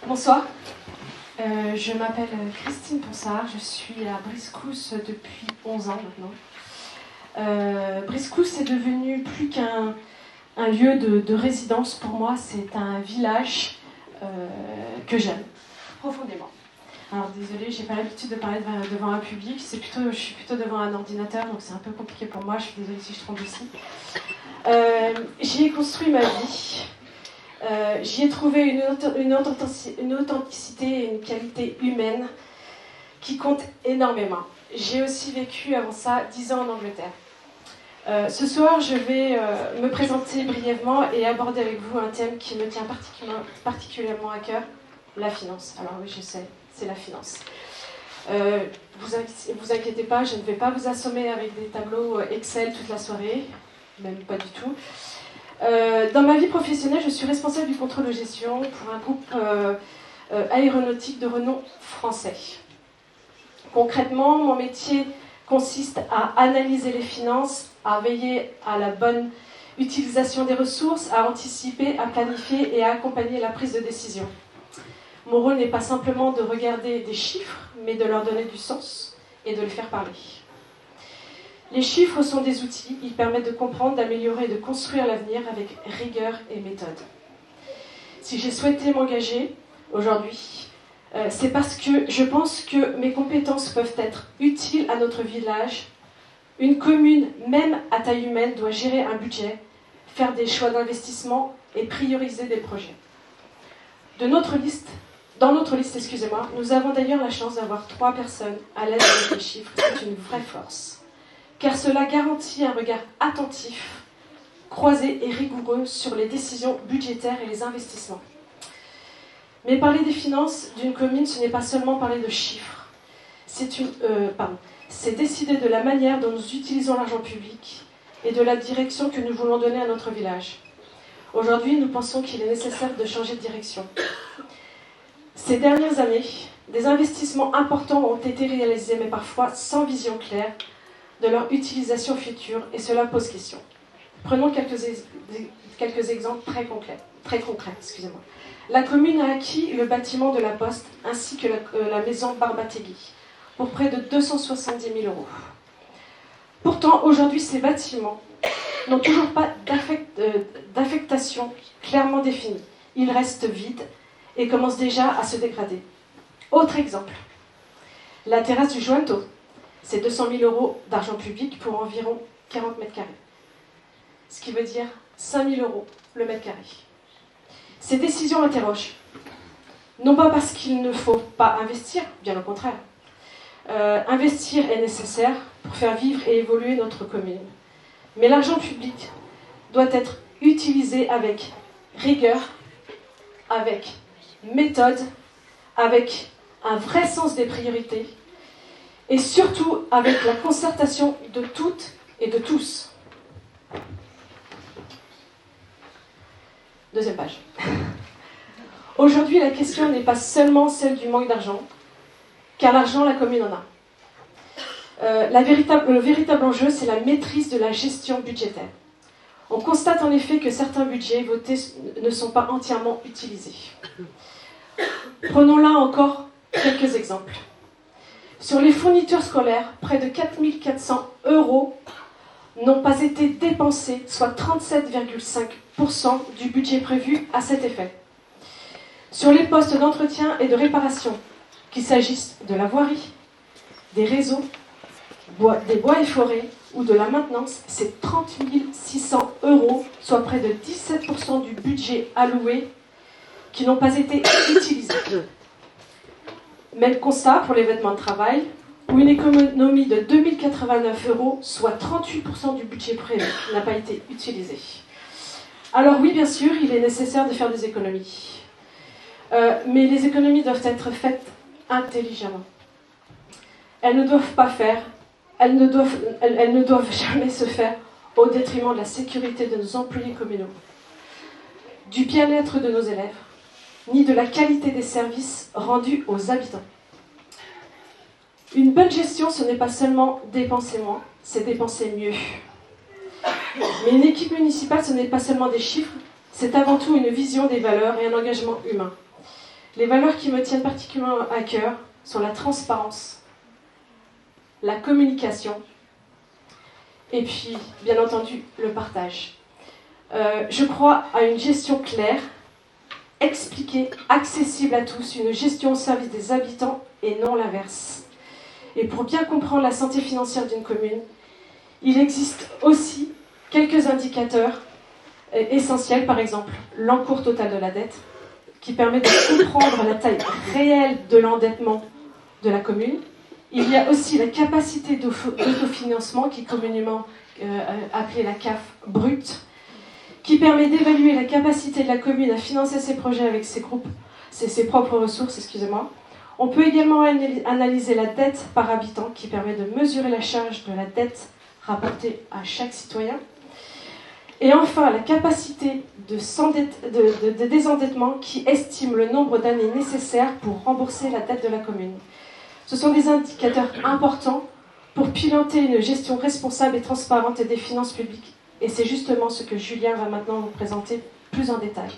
Bonsoir, je m'appelle Christine Ponsard, je suis à Briscousse depuis 11 ans maintenant. Briscousse est devenu plus qu'un lieu de résidence pour moi, c'est un village que j'aime profondément. Alors désolée, j'ai pas l'habitude de parler devant un public, je suis plutôt devant un ordinateur, donc c'est un peu compliqué pour moi, je suis désolée si je trompe aussi. J'y ai construit ma vie. J'y ai trouvé une authenticité et une qualité humaine qui compte énormément. J'ai aussi vécu avant ça 10 ans en Angleterre. Ce soir, je vais me présenter brièvement et aborder avec vous un thème qui me tient particulièrement à cœur, la finance. Alors oui, je sais, c'est la finance. Vous inquiétez pas, je ne vais pas vous assommer avec des tableaux Excel toute la soirée, même pas du tout. Dans ma vie professionnelle, je suis responsable du contrôle de gestion pour un groupe aéronautique de renom français. Concrètement, mon métier consiste à analyser les finances, à veiller à la bonne utilisation des ressources, à anticiper, à planifier et à accompagner la prise de décision. Mon rôle n'est pas simplement de regarder des chiffres, mais de leur donner du sens et de les faire parler. Les chiffres sont des outils, ils permettent de comprendre, d'améliorer et de construire l'avenir avec rigueur et méthode. Si j'ai souhaité m'engager aujourd'hui, c'est parce que je pense que mes compétences peuvent être utiles à notre village. Une commune, même à taille humaine, doit gérer un budget, faire des choix d'investissement et prioriser des projets. Dans notre liste, nous avons d'ailleurs la chance d'avoir 3 personnes à l'aise avec les chiffres. C'est une vraie force. Car cela garantit un regard attentif, croisé et rigoureux sur les décisions budgétaires et les investissements. Mais parler des finances d'une commune, ce n'est pas seulement parler de chiffres. C'est décider de la manière dont nous utilisons l'argent public et de la direction que nous voulons donner à notre village. Aujourd'hui, nous pensons qu'il est nécessaire de changer de direction. Ces dernières années, des investissements importants ont été réalisés, mais parfois sans vision claire de leur utilisation future, et cela pose question. Prenons quelques exemples très concrets. La commune a acquis le bâtiment de la Poste ainsi que la maison Barbategui pour près de 270 000 €. Pourtant, aujourd'hui, ces bâtiments n'ont toujours pas d'affectation clairement définie. Ils restent vides et commencent déjà à se dégrader. Autre exemple, la terrasse du Jointo. C'est 200 000 € d'argent public pour environ 40 mètres carrés. Ce qui veut dire 5 000 € le mètre carré. Ces décisions interrogent. Non pas parce qu'il ne faut pas investir, bien au contraire. Investir est nécessaire pour faire vivre et évoluer notre commune. Mais l'argent public doit être utilisé avec rigueur, avec méthode, avec un vrai sens des priorités, et surtout avec la concertation de toutes et de tous. Deuxième page. Aujourd'hui, la question n'est pas seulement celle du manque d'argent, car l'argent, la commune en a. Le véritable enjeu, c'est la maîtrise de la gestion budgétaire. On constate en effet que certains budgets votés ne sont pas entièrement utilisés. Prenons là encore quelques exemples. Sur les fournitures scolaires, près de 4 400 € n'ont pas été dépensés, soit 37,5% du budget prévu à cet effet. Sur les postes d'entretien et de réparation, qu'il s'agisse de la voirie, des réseaux, des bois et forêts ou de la maintenance, c'est 30 600 €, soit près de 17% du budget alloué, qui n'ont pas été utilisés. Même constat pour les vêtements de travail, où une économie de 2 089 €, soit 38% du budget prévu, n'a pas été utilisée. Alors oui, bien sûr, il est nécessaire de faire des économies. Mais les économies doivent être faites intelligemment. Elles ne doivent jamais se faire au détriment de la sécurité de nos employés communaux, du bien-être de nos élèves, ni de la qualité des services rendus aux habitants. Une bonne gestion, ce n'est pas seulement dépenser moins, c'est dépenser mieux. Mais une équipe municipale, ce n'est pas seulement des chiffres, c'est avant tout une vision des valeurs et un engagement humain. Les valeurs qui me tiennent particulièrement à cœur sont la transparence, la communication et puis, bien entendu, le partage. Je crois à une gestion claire, expliquée, accessible à tous, une gestion au service des habitants et non l'inverse. Et pour bien comprendre la santé financière d'une commune, il existe aussi quelques indicateurs essentiels, par exemple l'encours total de la dette, qui permet de comprendre la taille réelle de l'endettement de la commune. Il y a aussi la capacité d'autofinancement, qui est communément appelée la CAF brute, qui permet d'évaluer la capacité de la commune à financer ses projets avec ses propres ressources. On peut également analyser la dette par habitant, qui permet de mesurer la charge de la dette rapportée à chaque citoyen. Et enfin, la capacité de désendettement, qui estime le nombre d'années nécessaires pour rembourser la dette de la commune. Ce sont des indicateurs importants pour piloter une gestion responsable et transparente des finances publiques. Et c'est justement ce que Julien va maintenant vous présenter plus en détail.